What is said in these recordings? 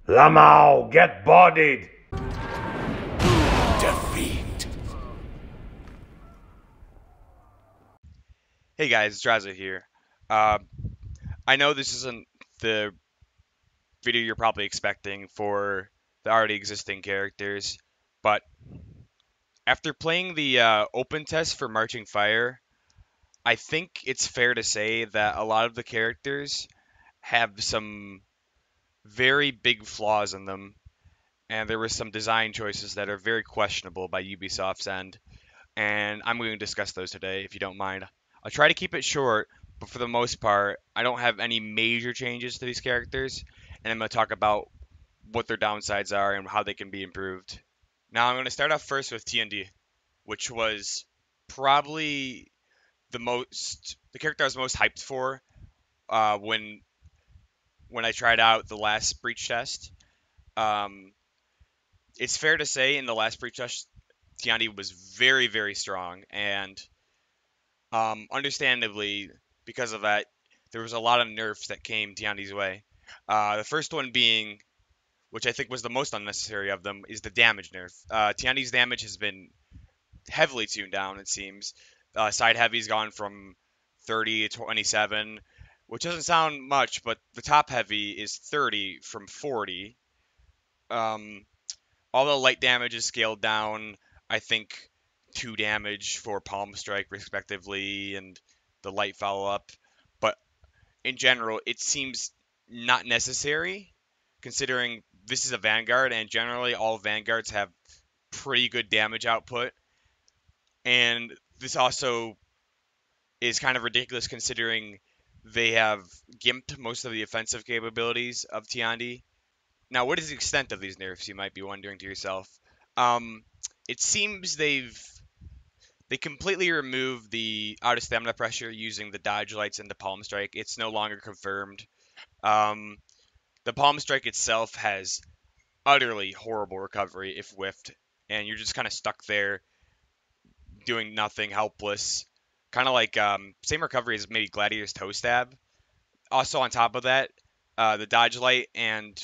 Lamau, get bodied! Defeat. Hey guys, it's Raza here. I know this isn't the video you're probably expecting for the already existing characters, but after playing the open test for Marching Fire, I think it's fair to say that a lot of the characters have some very big flaws in them, and there were some design choices that are very questionable by Ubisoft's end, and I'm going to discuss those today if you don't mind. I'll try to keep it short, but for the most part, I don't have any major changes to these characters, and I'm going to talk about what their downsides are and how they can be improved. Now, I'm going to start off first with Tiandi, which was probably the character I was most hyped for when I tried out the last breach test. Um, it's fair to say in the last breach test, Tiandi was very, very strong, and understandably, because of that, there was a lot of nerfs that came Tiandi's way. The first one being, which I think was the most unnecessary of them, is the damage nerf. Tiandi's damage has been heavily tuned down, it seems. Side heavy's gone from 30 to 27, which doesn't sound much, but the top heavy is 30 from 40. Um, all the light damage is scaled down. I think 2 damage for Palm Strike, respectively, and the light follow up. But in general, it seems not necessary, considering this is a Vanguard, and generally all Vanguards have pretty good damage output. And this also is kind of ridiculous considering they have gimped most of the offensive capabilities of Tiandi. Now, what is the extent of these nerfs, you might be wondering to yourself. Um, it seems they completely removed the out of stamina pressure using the dodge lights and the palm strike. It's no longer confirmed. Um, the palm strike itself has utterly horrible recovery if whiffed, and you're just kind of stuck there doing nothing, helpless. Kind of like same recovery as maybe Gladiator's toe stab. Also on top of that, the dodge light and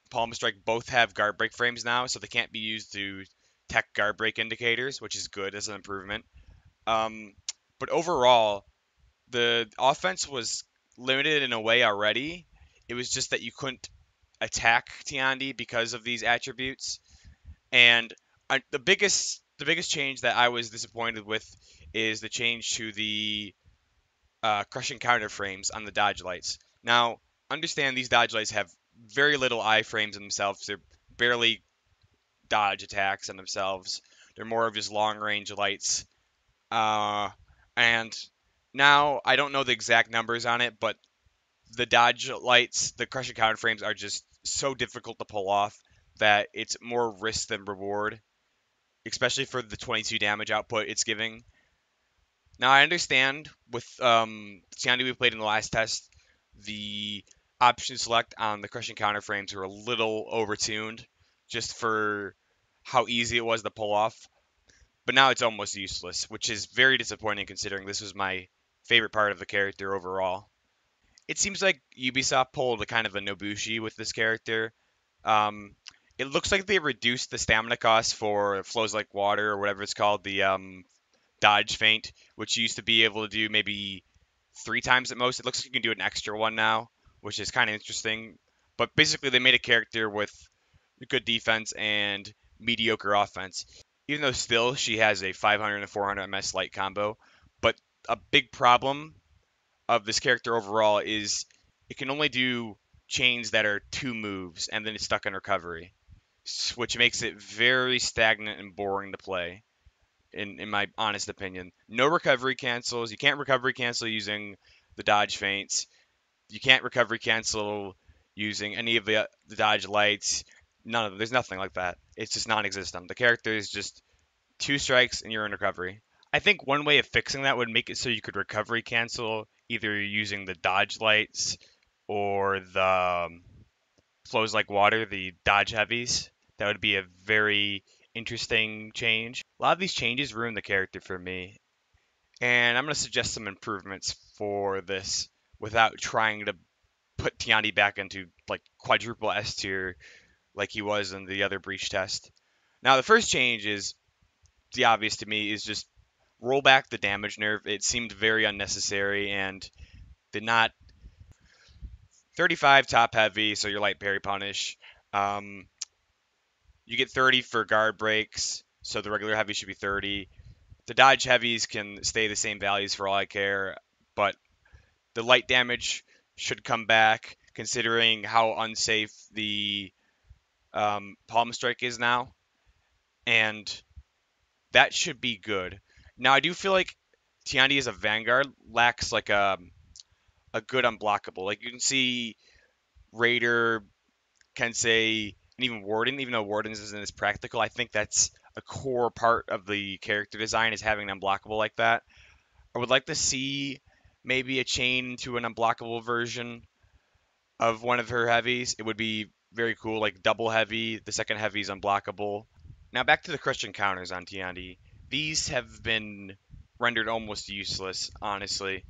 palm strike both have guard break frames now, so they can't be used to tech guard break indicators, which is good as an improvement. Um, but overall, the offense was limited in a way already. It was just that you couldn't attack Tiandi because of these attributes. And the biggest change that I was disappointed with is the change to the crushing counter frames on the dodge lights. Now, understand these dodge lights have very little iframes in themselves. They're barely dodge attacks in themselves. They're more of just long range lights. And now I don't know the exact numbers on it, but the dodge lights, the crushing counter frames are just so difficult to pull off that it's more risk than reward, especially for the 22 damage output it's giving. Now I understand with Tiandi we played in the last test, the option select on the crushing counter frames were a little overtuned just for how easy it was to pull off. But now it's almost useless, which is very disappointing considering this was my favorite part of the character overall. It seems like Ubisoft pulled a kind of a Nobushi with this character. Um, it looks like they reduced the stamina cost for flows like water or whatever it's called, the dodge feint, which you used to be able to do maybe 3 times at most. It looks like you can do an extra one now, which is kind of interesting. But basically, they made a character with good defense and mediocre offense. Even though still she has a 500 and 400 MS light combo. But a big problem of this character overall is it can only do chains that are 2 moves and then it's stuck in recovery, which makes it very stagnant and boring to play. In my honest opinion, no recovery cancels. You can't recovery cancel using the dodge feints. You can't recovery cancel using any of the dodge lights. None of them. There's nothing like that. It's just non-existent. The character is just 2 strikes and you're in recovery. I think one way of fixing that would make it so you could recovery cancel either using the dodge lights or the flows like water, the dodge heavies. That would be a very interesting change. A lot of these changes ruin the character for me, and I'm going to suggest some improvements for this without trying to put Tiandi back into like quadruple S tier like he was in the other breach test. Now the first change is the obvious to me is just roll back the damage nerf. It seemed very unnecessary and did not 35 top heavy, so your light parry punish. Um, you get 30 for guard breaks, so the regular heavy should be 30. The dodge heavies can stay the same values for all I care, but the light damage should come back considering how unsafe the palm strike is now, and that should be good. Now I do feel like Tiandi as a vanguard lacks like a good unblockable. Like you can see Raider, Kensei, and even Warden, even though Warden's isn't as practical, I think that's a core part of the character design is having an unblockable like that. I would like to see maybe a chain to an unblockable version of one of her heavies. It would be very cool, like double heavy. The second heavy is unblockable. Now back to the Christian counters on Tiandi. These have been rendered almost useless, honestly.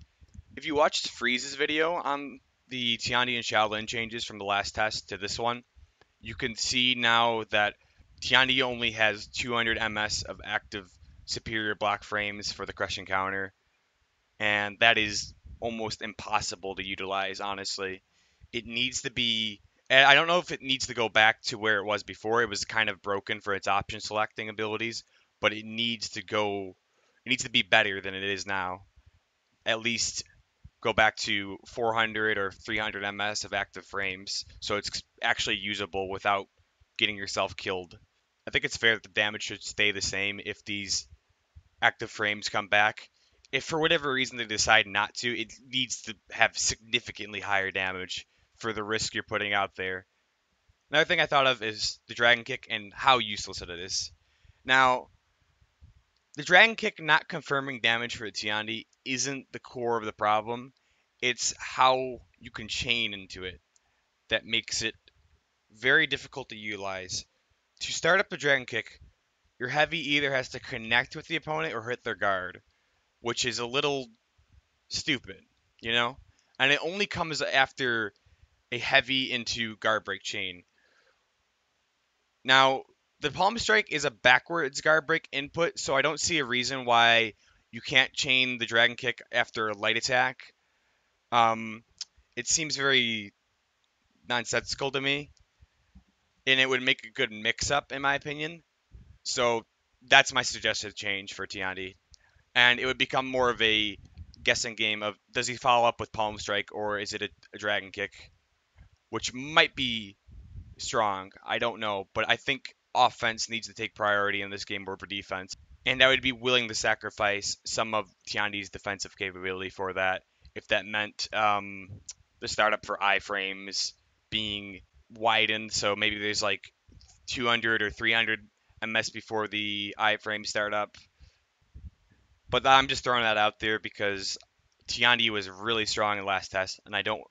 If you watched Freeze's video on the Tiandi and Shaolin changes from the last test to this one, you can see now that Tiandi only has 200 ms of active superior block frames for the crushing counter, and that is almost impossible to utilize, honestly. It needs to be, and I don't know if it needs to go back to where it was before. It was kind of broken for its option selecting abilities, but it needs to be better than it is now. At least go back to 400 or 300 ms of active frames, so it's actually usable without getting yourself killed. I think it's fair that the damage should stay the same if these active frames come back. If for whatever reason they decide not to, it needs to have significantly higher damage for the risk you're putting out there. Another thing I thought of is the Dragon Kick and how useless it is. Now, the Dragon Kick not confirming damage for Tiandi isn't the core of the problem. It's how you can chain into it that makes it very difficult to utilize. To start up the Dragon Kick, your heavy either has to connect with the opponent or hit their guard, which is a little stupid, you know? And it only comes after a heavy into guard break chain. Now, the palm strike is a backwards guard break input, so I don't see a reason why you can't chain the dragon kick after a light attack. Um, it seems very nonsensical to me, and it would make a good mix-up, in my opinion. So that's my suggested change for Tiandi, and it would become more of a guessing game of does he follow up with palm strike or is it a dragon kick, which might be strong. I don't know, but I think offense needs to take priority in this game over defense. And I would be willing to sacrifice some of Tiandi's defensive capability for that, if that meant the startup for iframes being widened. So maybe there's like 200 or 300 ms before the iframe startup. But I'm just throwing that out there because Tiandi was really strong in the last test, and I don't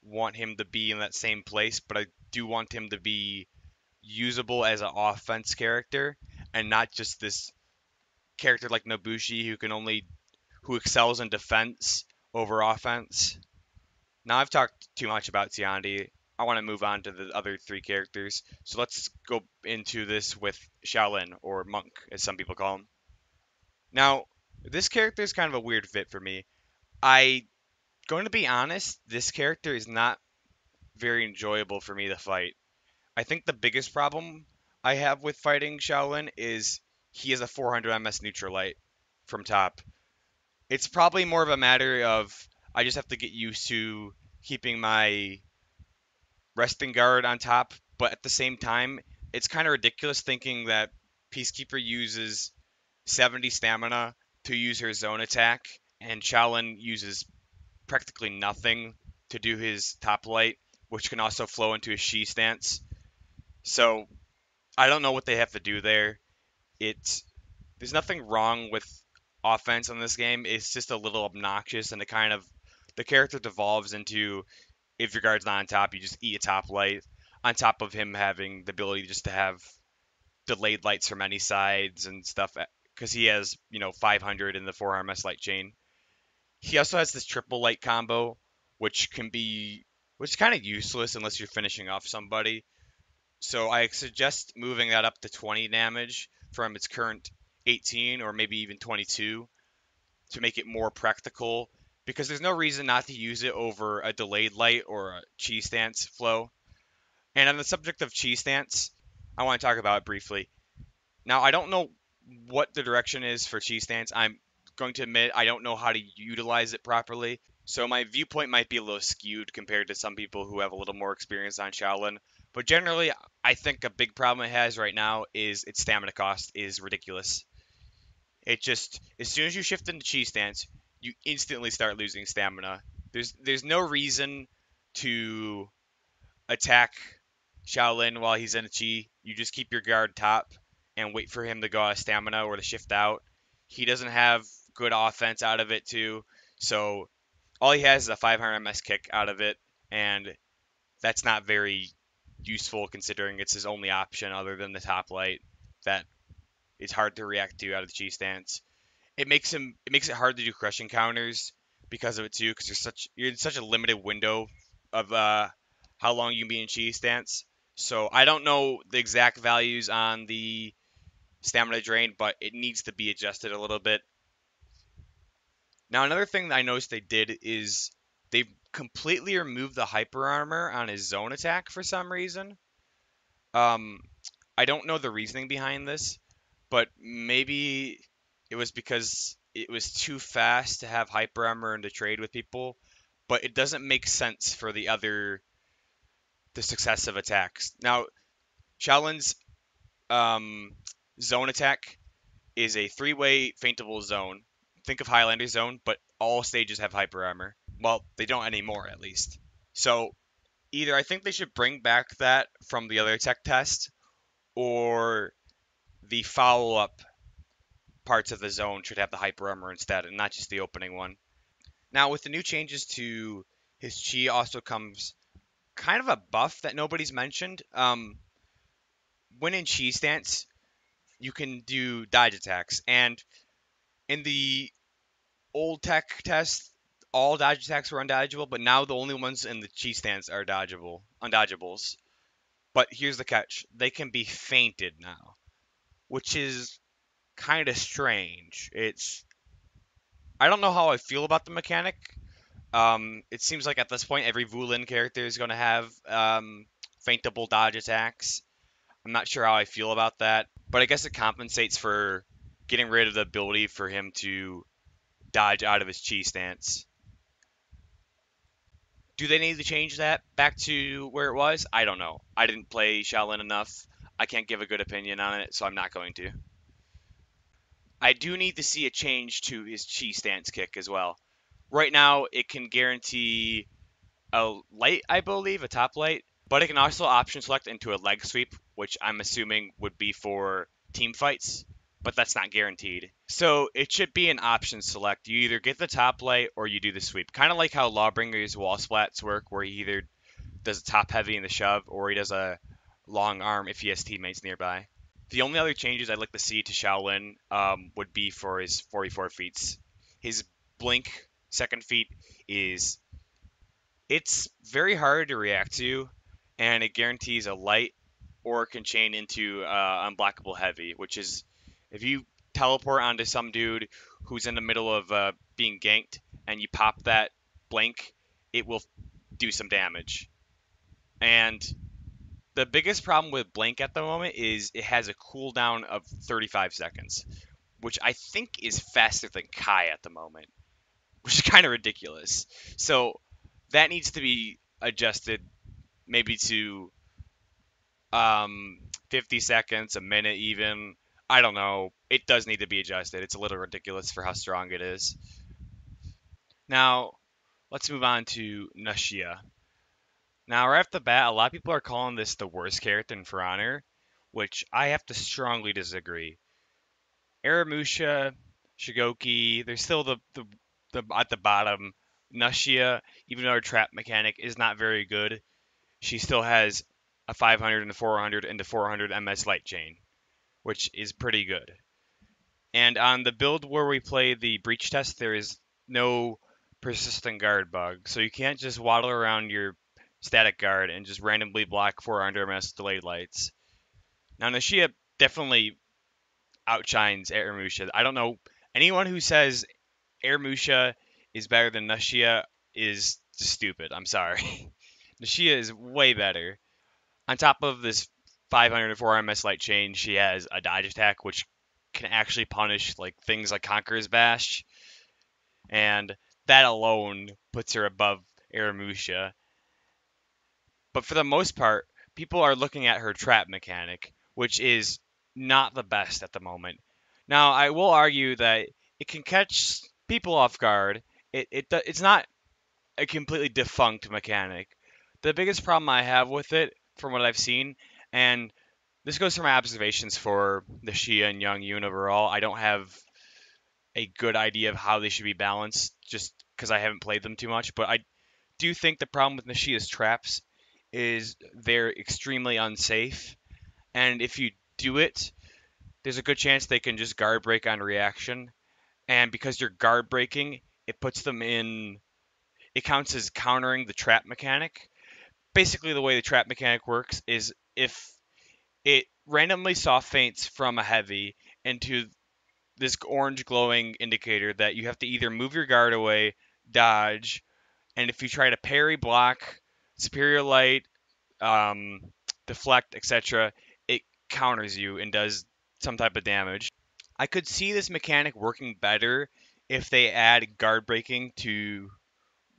want him to be in that same place, but I do want him to be usable as an offense character and not just this character like Nobushi who excels in defense over offense. Now I've talked too much about Tiandi. I want to move on to the other three characters. So let's go into this with Shaolin, or Monk, as some people call him. Now, this character is kind of a weird fit for me. I, going to be honest, this character is not very enjoyable for me to fight. I think the biggest problem I have with fighting Shaolin is he has a 400 ms neutral light from top. It's probably more of a matter of I just have to get used to keeping my resting guard on top, but at the same time, it's kind of ridiculous thinking that Peacekeeper uses 70 stamina to use her zone attack, and Shaolin uses practically nothing to do his top light, which can also flow into his Shi stance. So I don't know what they have to do there. It's There's nothing wrong with offense in this game. It's just a little obnoxious, and the character devolves into if your guard's not on top, you just eat a top light. On top of him having the ability just to have delayed lights from any sides and stuff, because he has 500 in the 4 RMS light chain. He also has this triple light combo, which can be which is kind of useless unless you're finishing off somebody. So I suggest moving that up to 20 damage from its current 18 or maybe even 22 to make it more practical because there's no reason not to use it over a delayed light or a cheese stance flow. And on the subject of cheese stance, I want to talk about it briefly. Now, I don't know what the direction is for cheese stance. I'm going to admit I don't know how to utilize it properly. So my viewpoint might be a little skewed compared to some people who have a little more experience on Shaolin. But generally, I think a big problem it has right now is its stamina cost is ridiculous. It just, as soon as you shift into cheese stance, you instantly start losing stamina. There's no reason to attack Shaolin while he's in a chi. You just keep your guard top and wait for him to go out of stamina or to shift out. He doesn't have good offense out of it too, so all he has is a 500 ms kick out of it, and that's not very useful considering it's his only option other than the top light that is hard to react to out of the chi stance. It makes it hard to do crushing counters because of it too, because you're in such a limited window of how long you can be in chi stance. So I don't know the exact values on the stamina drain, but it needs to be adjusted a little bit. Now another thing that I noticed they did is they completely removed the hyper armor on his zone attack for some reason. Um, I don't know the reasoning behind this, but maybe it was because it was too fast to have hyper armor and to trade with people, but it doesn't make sense for the successive attacks. Now, Shaolin's um, zone attack is a three-way feintable zone. Think of Highlander zone, but all stages have hyper armor. Well, they don't anymore, at least. So either I think they should bring back that from the other tech test, or the follow-up parts of the zone should have the hyper armor instead, and not just the opening one. Now, with the new changes to his chi, also comes kind of a buff that nobody's mentioned. When in chi stance, you can do dodge attacks, and in the old tech test, all dodge attacks were undodgeable, but now the only ones in the chi stance are undodgeables. But here's the catch: they can be feinted now, which is kind of strange. I don't know how I feel about the mechanic. It seems like at this point every Wu Lin character is going to have feintable dodge attacks. I'm not sure how I feel about that, but I guess it compensates for getting rid of the ability for him to dodge out of his chi stance. Do they need to change that back to where it was? I don't know. I didn't play Shaolin enough. I can't give a good opinion on it, so I'm not going to. I do need to see a change to his chi stance kick as well. Right now, it can guarantee a light, I believe, a top light, but it can also option select into a leg sweep, which I'm assuming would be for team fights, but that's not guaranteed. So it should be an option select. You either get the top light or you do the sweep. Kind of like how Lawbringer's wall splats work, where he either does a top heavy in the shove or he does a long arm if he has teammates nearby. The only other changes I'd like to see to Shaolin would be for his 44 feats. His blink second feat is it's very hard to react to, and it guarantees a light or can chain into unblockable heavy, which is if you teleport onto some dude who's in the middle of being ganked and you pop that blink, it will do some damage. And the biggest problem with blink at the moment is it has a cooldown of 35 seconds, which I think is faster than Kai at the moment, which is kind of ridiculous. So that needs to be adjusted maybe to 50 seconds, a minute even. I don't know. It does need to be adjusted. It's a little ridiculous for how strong it is. Now, let's move on to Nuxia. Now, right off the bat, a lot of people are calling this the worst character in For Honor, which I have to strongly disagree. Aramusha, Shigoki, they're still the at the bottom. Nuxia, even though her trap mechanic is not very good, she still has a 500 and a 400 and a 400 MS light chain, which is pretty good. And on the build where we play the breach test, there is no persistent guard bug, so you can't just waddle around your static guard and just randomly block 4 under MS delayed lights. Now Nuxia definitely outshines Air Musha. I don't know anyone who says Air Musha is better than Nuxia is just stupid. I'm sorry. Nuxia is way better. On top of this 504 MS light chain, she has a dodge attack which can actually punish like things like Conqueror's Bash, and that alone puts her above Aramusha. But for the most part, people are looking at her trap mechanic, which is not the best at the moment. Now, I will argue that it can catch people off guard. It's not a completely defunct mechanic. The biggest problem I have with it, from what I've seen, and this goes from my observations for the Shia and Young Yun overall, I don't have a good idea of how they should be balanced just because I haven't played them too much. But I do think the problem with Nishia's traps is they're extremely unsafe. And if you do it, there's a good chance they can just guard break on reaction. And because you're guard breaking, it puts them in. It counts as countering the trap mechanic. Basically, the way the trap mechanic works is if it randomly soft feints from a heavy into this orange glowing indicator that you have to either move your guard away, dodge, and if you try to parry, block, superior light, um, deflect, etc., it counters you and does some type of damage. I could see this mechanic working better if they add guard breaking to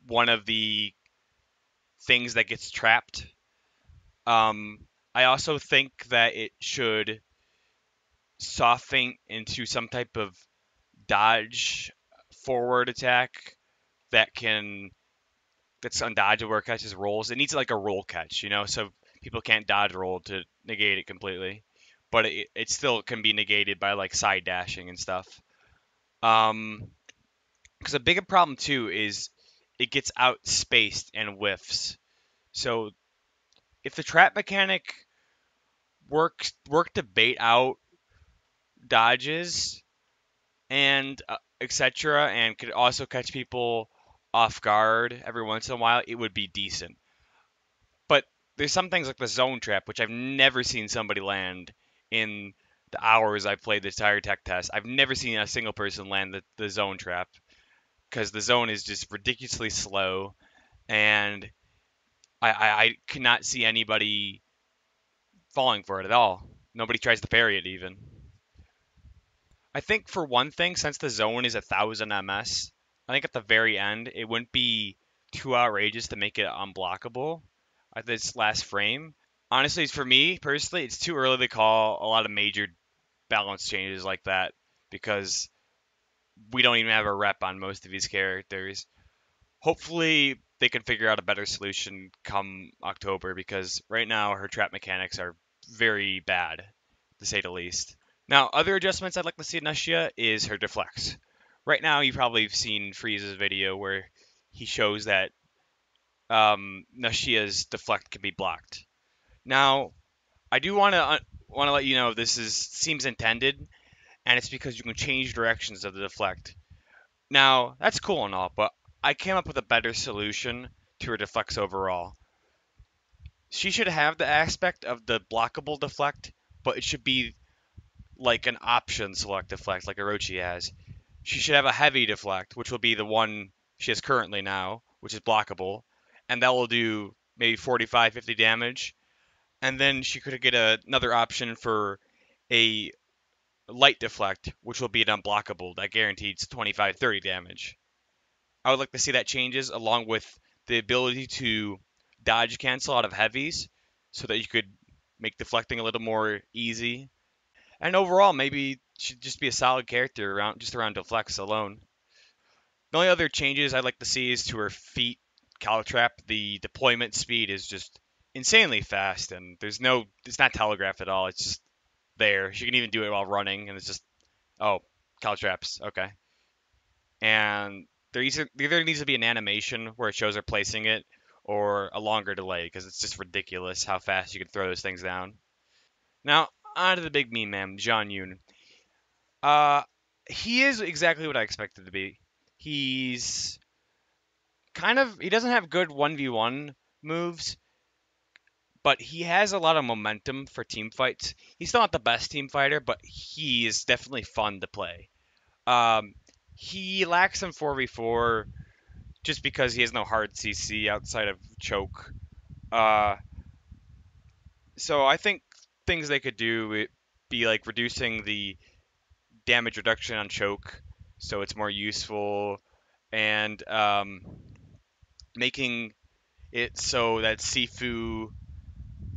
one of the things that gets trapped. I also think that it should soft feint into some type of dodge forward attack that can that's undodgeable or catches rolls. It needs like a roll catch, so people can't dodge roll to negate it completely, but it still can be negated by like side dashing and stuff. Because a bigger problem too is it gets out spaced and whiffs. So if the trap mechanic worked to bait out dodges and etc. and could also catch people off guard every once in a while, it would be decent. But there's some things like the zone trap, which I've never seen somebody land in the hours I've played this entire tech test. I've never seen a single person land the zone trap because the zone is just ridiculously slow, and I cannot see anybody falling for it at all. Nobody tries to parry it even. I think for one thing, since the zone is 1,000 MS, I think at the very end it wouldn't be too outrageous to make it unblockable at this last frame. Honestly, for me personally, it's too early to call a lot of major balance changes like that because we don't even have a rep on most of these characters. Hopefully, they can figure out a better solution come October because right now her trap mechanics are very bad, to say the least. Now, other adjustments I'd like to see in Nuxia is her deflects. Right now, you probably have seen Freeze's video where he shows that Nuxia's deflect can be blocked. Now, I do want to let you know this seems intended, and it's because you can change directions of the deflect. Now, that's cool and all, but I came up with a better solution to her deflects overall. She should have the aspect of the blockable deflect, but it should be like an option select deflect, like Orochi has. She should have a heavy deflect, which will be the one she has currently now, which is blockable, and that will do maybe 45, 50 damage. And then she could get another option for a light deflect, which will be an unblockable that guarantees 25, 30 damage. I would like to see that changes along with the ability to dodge cancel out of heavies so that you could make deflecting a little more easy. And overall, maybe should just be a solid character around deflects alone. The only other changes I'd like to see is to her feet Caltrap. The deployment speed is just insanely fast, and it's not telegraphed at all. It's just there. She can even do it while running, and it's just, oh, Caltraps, okay. And there either needs to be an animation where it shows her placing it, or a longer delay, because it's just ridiculous how fast you can throw those things down. Now, on to the big meme man, Jiang Jun. Uh, he is exactly what I expected to be. He doesn't have good 1v1 moves, but he has a lot of momentum for team fights. He's still not the best team fighter, but he is definitely fun to play. Um, he lacks some 4v4 just because he has no hard CC outside of choke. Uh, so I think things they could do would be like reducing the damage reduction on choke, so it's more useful, and making it so that Sifu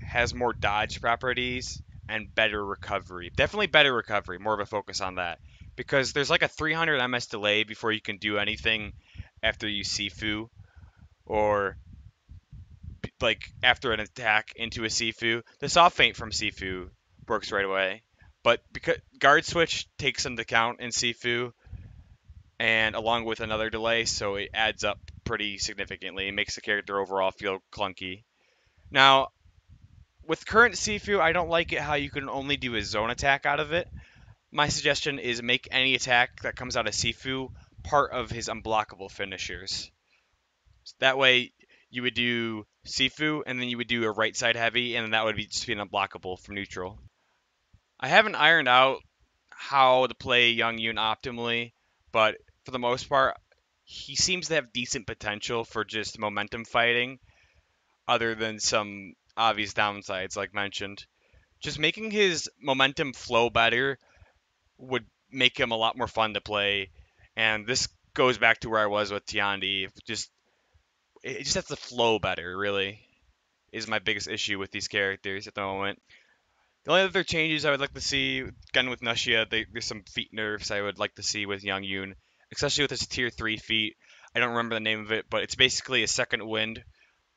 has more dodge properties and better recovery. Definitely better recovery, more of a focus on that. Because there's like a 300 MS delay before you can do anything after you Sifu, or like after an attack into a Sifu. The soft feint from Sifu works right away. But because guard switch takes into account in Sifu, and along with another delay, so it adds up pretty significantly. It makes the character overall feel clunky. Now, with current Sifu, I don't like it how you can only do a zone attack out of it. My suggestion is make any attack that comes out of Sifu part of his unblockable finishers. That way, you would do Sifu, and then you would do a right side heavy, and then that would be just be an unblockable from neutral. I haven't ironed out how to play Young Yoon optimally, but for the most part, he seems to have decent potential for just momentum fighting, other than some obvious downsides, like mentioned. Just making his momentum flow better would make him a lot more fun to play. And this goes back to where I was with Tiandi. Just it just has to flow better, really, is my biggest issue with these characters at the moment. The only other changes I would like to see, again with Nuxia, there's some feat nerfs I would like to see with Yang Yun, especially with his tier 3 feat. I don't remember the name of it, but it's basically a second wind,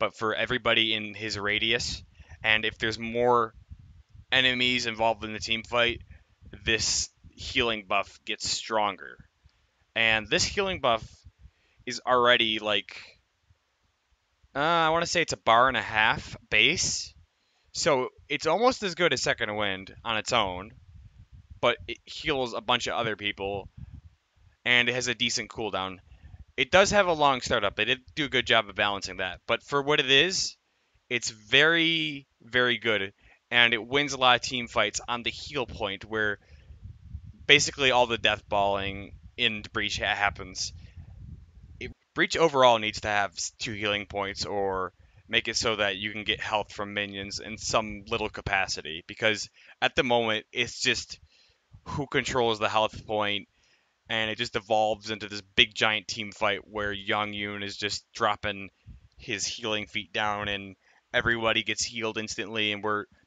but for everybody in his radius. And if there's more enemies involved in the team fight, this healing buff gets stronger. And this healing buff is already like, I want to say it's a bar and a half base. So it's almost as good as Second Wind on its own, but it heals a bunch of other people and it has a decent cooldown. It does have a long startup. They did do a good job of balancing that. But for what it is, it's very, very good. And it wins a lot of team fights on the heal point where basically all the death balling in Breach happens. Breach overall needs to have 2 healing points or make it so that you can get health from minions in some little capacity because at the moment it's just who controls the health point and it just evolves into this big giant team fight where Yang Yun is just dropping his healing feat down and everybody gets healed instantly and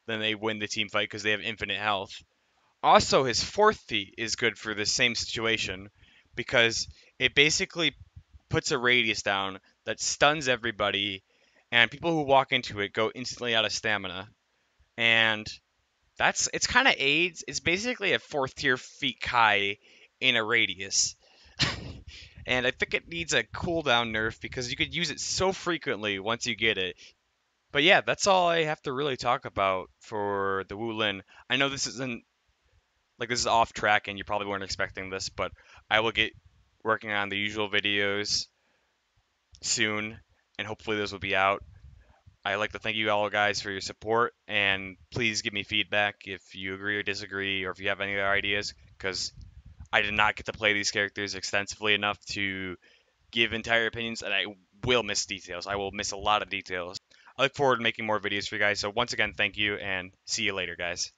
then they win the team fight because they have infinite health. Also, his fourth feat is good for the same situation because it basically puts a radius down that stuns everybody, and people who walk into it go instantly out of stamina. And it's kind of aids. It's basically a fourth tier feat Kai in a radius. And I think it needs a cooldown nerf because you could use it so frequently once you get it. But yeah, that's all I have to really talk about for the Wu Lin. I know this isn't like this is off track and you probably weren't expecting this, but I will get working on the usual videos soon, and hopefully those will be out. I'd like to thank you all guys for your support, and please give me feedback if you agree or disagree, or if you have any other ideas, because I did not get to play these characters extensively enough to give entire opinions, and I will miss details. I will miss a lot of details. I look forward to making more videos for you guys. So once again, thank you, and see you later, guys.